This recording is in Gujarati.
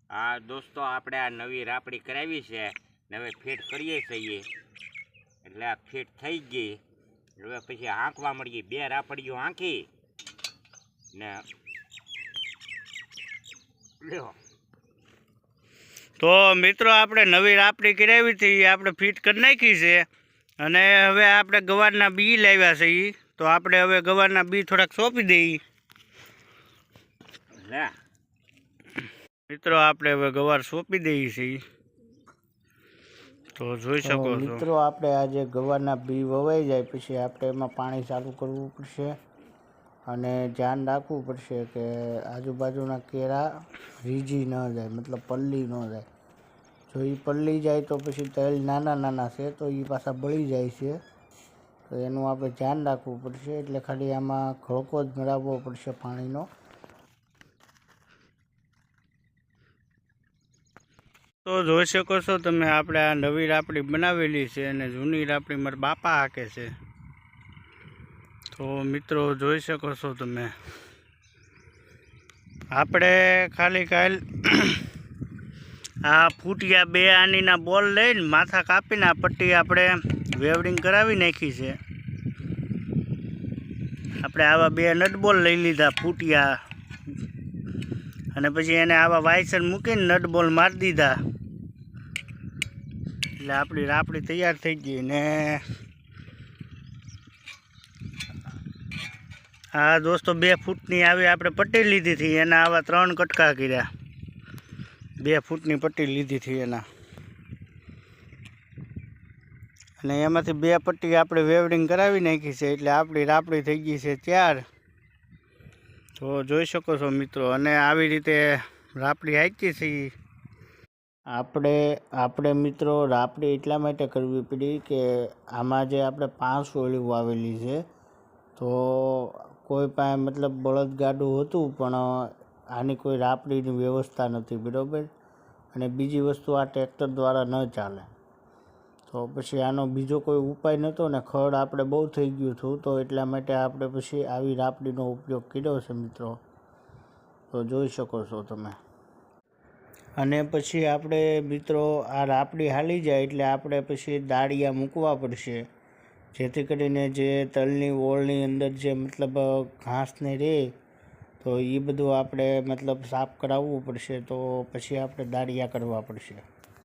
હા દોસ્તો, આપણે આ નવી રાપડી કરાવી છે ને હવે ફિટ કરીએ છીએ. એટલે આ ફિટ થઈ ગઈ. હવે પછી આંકવા મળીએ. 2 રાપડીઓ આંકી ને લ્યો. તો મિત્રો, આપણે નવી રાપડી કરાવી હતી, આપણે ફિટ કરી નાખી છે. અને હવે આપણે ગવારના બી લાવ્યા છે. તો આપણે હવે ગવારના બી થોડાક સોંપી દઈએ. મિત્રો, આપણે હવે ગવાર સોંપી દઈએ છીએ. તો જોઈ શકો છો મિત્રો, આપણે આજે ગવારના બી વવાઈ જાય પછી આપણે એમાં પાણી ચાલુ કરવું પડશે અને ધ્યાન રાખવું પડશે કે આજુબાજુના કેરા રીજી ન જાય, મતલબ પલ્લી ન જાય. જો એ પલ્લી જાય તો પછી તલ નાના નાના છે તો એ પાછા બળી જાય છે. તો એનું આપણે ધ્યાન રાખવું પડશે. એટલે ખાલી આમાં ખોળકો જ મેળવવો પડશે પાણીનો. તો જોઈ શકો છો તમે, આપણે આ નવી રાપડી બનાવેલી છે અને જૂની રાપડી મારા બાપા હાકે છે. તો મિત્રો, જોઈ શકો છો તમે, આપણે ખાલી કાલ આ ફૂટિયા 2 આનીના બોલ લઈને માથા કાપીને આ પટ્ટી આપણે વેવડિંગ કરાવી નાખી છે. આપણે આવા 2 નટ બોલ લઈ લીધા ફૂટિયા અને પછી એને આવા વાયસર મૂકીને નટ બોલ મારી દીધા. એટલે આપણી રાપડી તૈયાર થઈ ગઈ. ને હા દોસ્તો, 2 ફૂટની આવી આપણે પટ્ટી લીધી હતી. એના આવા 3 કટકા કર્યા. 2 ફૂટની પટ્ટી લીધી હતી એના, અને એમાંથી 2 પટ્ટી આપણે વેવડિંગ કરાવી નાખી છે. એટલે આપણી રાપડી થઈ ગઈ છે તૈયાર. તો જોઈ શકો છો મિત્રો, અને આવી રીતે રાપડી હાંકી છે. આપણે મિત્રો રાપડી એટલા માટે કરવી પડી કે આમાં જે આપણે 5 ઓળી વાવેલી છે. તો કોઈ પાસે મતલબ બળદગાડું હતું પણ આની કોઈ રાપડીની વ્યવસ્થા નથી, બરાબર. અને બીજી વસ્તુ, આ ટ્રેક્ટર દ્વારા ન ચાલે. તો પછી આનો બીજો કોઈ ઉપાય નહોતો ને ખડ આપણે બહુ થઈ ગયું હતું. તો એટલા માટે આપણે પછી આવી રાપડીનો ઉપયોગ કર્યો છે મિત્રો. તો જોઈ શકો છો તમે. અને પછી આપણે મિત્રો આ રાપડી હાલી જાય એટલે આપણે પછી દાળિયા મૂકવા પડશે, જેથી કરીને જે તલની ઓળની અંદર જે મતલબ ઘાસને રહે તો એ બધું આપણે મતલબ સાફ કરાવવું પડશે. તો પછી આપણે દાળિયા કરવા પડશે.